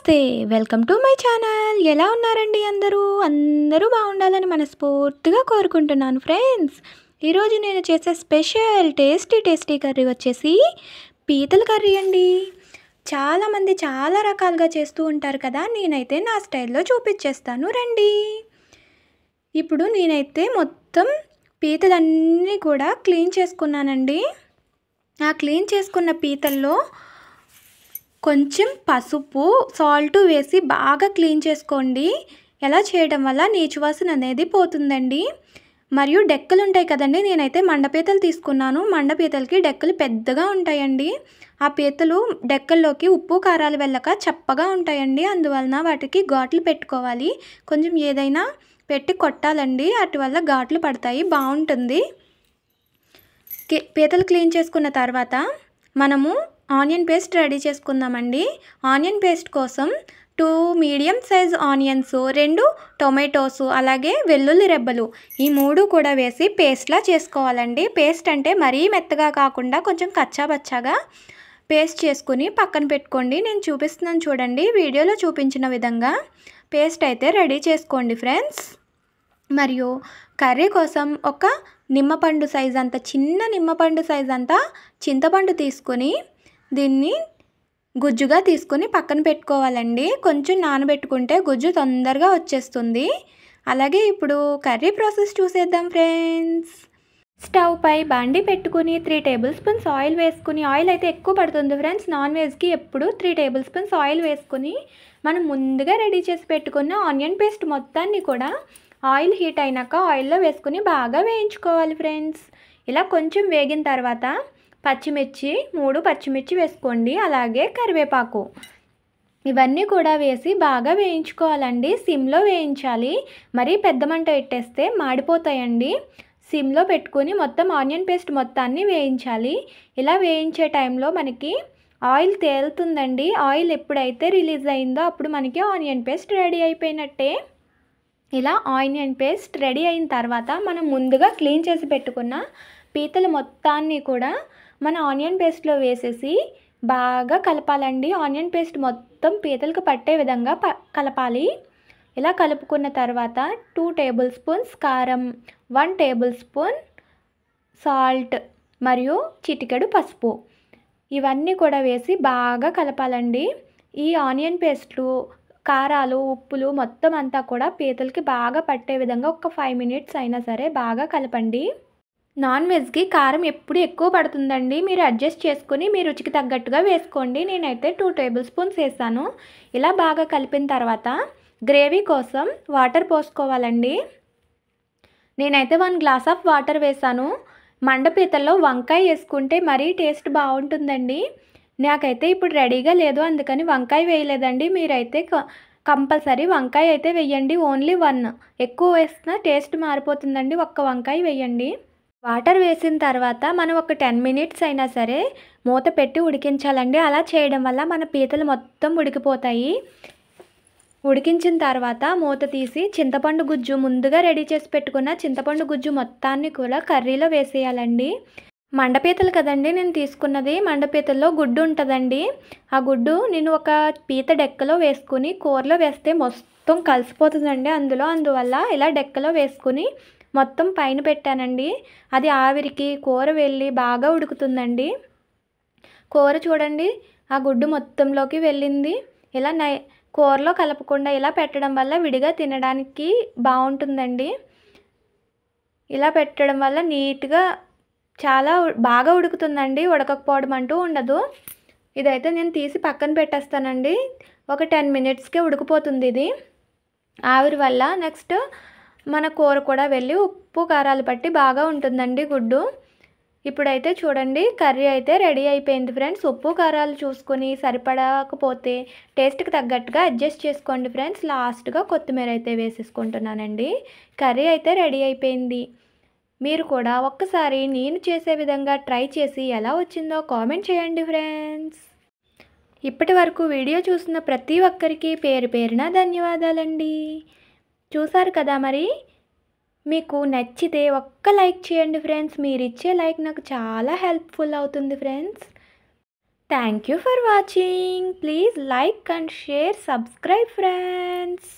నమస్తే welcome to my channel. ఎలా ఉన్నారండి అందరూ బాగుండాలని మనస్ఫూర్తిగా కోరుకుంటున్నాను ఫ్రెండ్స్. ఈరోజు నేను చేసే స్పెషల్ టేస్టీ కర్రీ వచ్చేసి పీతల కర్రీ అండి. చాలామంది చాలా రకాలుగా చేస్తూ ఉంటారు కదా, నేనైతే నా స్టైల్లో చూపించేస్తాను రండి. ఇప్పుడు నేనైతే మొత్తం పీతలన్నీ కూడా క్లీన్ చేసుకున్నానండి. ఆ క్లీన్ చేసుకున్న పీతల్లో కొంచెం పసుపు సాల్ట్ వేసి బాగా క్లీన్ చేసుకోండి. ఎలా చేయడం వల్ల నీచు వాసన అనేది పోతుందండి. మరియు డెక్కలు ఉంటాయి కదండి, నేనైతే మండపీతలు తీసుకున్నాను. మండపీతలకి డెక్కలు పెద్దగా ఉంటాయండి. ఆ పీతలు డెక్కల్లోకి ఉప్పు కారాలు వెళ్ళక చప్పగా ఉంటాయండి. అందువలన వాటికి ఘాట్లు పెట్టుకోవాలి. కొంచెం ఏదైనా పెట్టి కొట్టాలండి, అటు వల్ల ఘాట్లు పడతాయి, బాగుంటుంది. పీతలు క్లీన్ చేసుకున్న తర్వాత మనము ఆనియన్ పేస్ట్ రెడీ చేసుకుందామండి. ఆనియన్ పేస్ట్ కోసం 2 మీడియం సైజ్ ఆనియన్స్, 2 టొమాటోస్, అలాగే వెల్లుల్లి రెబ్బలు, ఈ 3 కూడా వేసి పేస్ట్లా చేసుకోవాలండి. పేస్ట్ అంటే మరీ మెత్తగా కాకుండా కొంచెం కచ్చాబచ్చాగా పేస్ట్ చేసుకుని పక్కన పెట్టుకోండి. నేను చూపిస్తున్నాను చూడండి, వీడియోలో చూపించిన విధంగా పేస్ట్ అయితే రెడీ చేసుకోండి ఫ్రెండ్స్. మరియు కర్రీ కోసం ఒక నిమ్మపండు సైజ్ అంత, చిన్న నిమ్మపండు సైజ్ అంతా చింతపండు తీసుకొని దీన్ని గుజ్జుగా తీసుకొని పక్కన పెట్టుకోవాలండి. కొంచెం నానబెట్టుకుంటే గుజ్జు తొందరగా వచ్చేస్తుంది. అలాగే ఇప్పుడు కర్రీ ప్రాసెస్ చూసేద్దాం ఫ్రెండ్స్. స్టవ్ పై బాండి పెట్టుకుని 3 టేబుల్ స్పూన్స్ ఆయిల్ వేసుకుని, ఆయిల్ అయితే ఎక్కువ పడుతుంది ఫ్రెండ్స్, నాన్ వెజ్కి ఎప్పుడు 3 టేబుల్ స్పూన్స్ ఆయిల్ వేసుకుని మనం ముందుగా రెడీ చేసి పెట్టుకున్న ఆనియన్ పేస్ట్ మొత్తాన్ని కూడా ఆయిల్ హీట్ అయినాక ఆయిల్లో వేసుకుని బాగా వేయించుకోవాలి ఫ్రెండ్స్. ఇలా కొంచెం వేగిన తర్వాత పచ్చిమిర్చి 3 పచ్చిమిర్చి వేసుకోండి, అలాగే కరివేపాకు, ఇవన్నీ కూడా వేసి బాగా వేయించుకోవాలండి. సిమ్లో వేయించాలి, మరీ పెద్ద మంట పెట్టేస్తే మాడిపోతాయండి. సిమ్లో పెట్టుకుని మొత్తం ఆనియన్ పేస్ట్ మొత్తాన్ని వేయించాలి. ఇలా వేయించే టైంలో మనకి ఆయిల్ తేలుతుందండి. ఆయిల్ ఎప్పుడైతే రిలీజ్ అయిందో అప్పుడు మనకి ఆనియన్ పేస్ట్ రెడీ అయిపోయినట్టే. ఇలా ఆనియన్ పేస్ట్ రెడీ అయిన తర్వాత మనం ముందుగా క్లీన్ చేసి పెట్టుకున్న పీతలు మొత్తాన్ని కూడా మన ఆనియన్ పేస్ట్లో వేసేసి బాగా కలపాలండి. ఆనియన్ పేస్ట్ మొత్తం పీతలకు పట్టే విధంగా కలపాలి. ఇలా కలుపుకున్న తర్వాత 2 టేబుల్ స్పూన్స్ కారం, 1 టేబుల్ స్పూన్ సాల్ట్ మరియు చిటికెడు పసుపు, ఇవన్నీ కూడా వేసి బాగా కలపాలండి. ఈ ఆనియన్ పేస్ట్లు, కారాలు, ఉప్పులు మొత్తం అంతా కూడా పీతలకి బాగా పట్టే విధంగా ఒక 5 మినిట్స్ అయినా సరే బాగా కలపండి. నాన్ వెజ్కి కారం ఎప్పుడు ఎక్కువ పడుతుందండి, మీరు అడ్జస్ట్ చేసుకుని మీ రుచికి తగ్గట్టుగా వేసుకోండి. నేనైతే 2 టేబుల్ స్పూన్స్ వేసాను. ఇలా బాగా కలిపిన తర్వాత గ్రేవీ కోసం వాటర్ పోసుకోవాలండి. నేనైతే 1 గ్లాస్ ఆఫ్ వాటర్ వేసాను. మండపీతల్లో వంకాయ వేసుకుంటే మరీ టేస్ట్ బాగుంటుందండి. నాకైతే ఇప్పుడు రెడీగా లేదు, అందుకని వంకాయ వేయలేదండి. మీరైతే కంపల్సరీ వంకాయ అయితే వేయండి. ఓన్లీ 1, ఎక్కువ వేసినా టేస్ట్ మారిపోతుందండి. ఒక్క వంకాయ వేయండి. వాటర్ వేసిన తర్వాత మనం ఒక 10 మినిట్స్ అయినా సరే మూత పెట్టి ఉడికించాలండి. అలా చేయడం వల్ల మన పీతలు మొత్తం ఉడికిపోతాయి. ఉడికించిన తర్వాత మూత తీసి చింతపండు గుజ్జు, ముందుగా రెడీ చేసి పెట్టుకున్న చింతపండు గుజ్జు మొత్తాన్ని కూడా కర్రీలో వేసేయాలండి. మండపీతలు కదండి నేను తీసుకున్నది, మండపీతల్లో గుడ్డు ఉంటుందండి. ఆ గుడ్డు నేను ఒక పీత డెక్కలో వేసుకుని కూరలో వేస్తే మొత్తం కలిసిపోతుందండి అందువల్ల ఇలా డెక్కలో వేసుకుని మొత్తం పైన పెట్టానండి. అది ఆవిరికి కూర వెళ్ళి బాగా ఉడుకుతుందండి. కూర చూడండి ఆ గుడ్డు మొత్తంలోకి వెళ్ళింది. ఇలా కూరలో కలపకుండా ఇలా పెట్టడం వల్ల విడిగా తినడానికి బాగుంటుందండి. ఇలా పెట్టడం వల్ల నీట్గా చాలా బాగా ఉడుకుతుందండి, ఉడకకపోవడం అంటూ ఉండదు. ఇదైతే నేను తీసి పక్కన పెట్టేస్తానండి. ఒక 10 మినిట్స్కే ఉడికిపోతుంది ఇది ఆవిరి వల్ల. నెక్స్ట్ మన కూర కూడా వెళ్ళి ఉప్పు కారాలు పట్టి బాగా ఉంటుందండి గుడ్డు. ఇప్పుడైతే చూడండి కర్రీ అయితే రెడీ అయిపోయింది ఫ్రెండ్స్. ఉప్పు కారాలు చూసుకొని సరిపడకపోతే టేస్ట్కి తగ్గట్టుగా అడ్జస్ట్ చేసుకోండి ఫ్రెండ్స్. లాస్ట్గా కొత్తిమీర అయితే వేసేసుకుంటున్నానండి. కర్రీ అయితే రెడీ అయిపోయింది. మీరు కూడా ఒక్కసారి నేను చేసే విధంగా ట్రై చేసి ఎలా వచ్చిందో కామెంట్ చేయండి ఫ్రెండ్స్. ఇప్పటి వరకు వీడియో చూసిన ప్రతి ఒక్కరికి పేరు పేరున ధన్యవాదాలండి. చూసారు కదా, మరి మీకు నచ్చితే ఒక్క లైక్ చేయండి ఫ్రెండ్స్. మీరు ఇచ్చే లైక్ నాకు చాలా హెల్ప్ఫుల్ అవుతుంది friends. Thank you for watching. Please like and share, subscribe friends.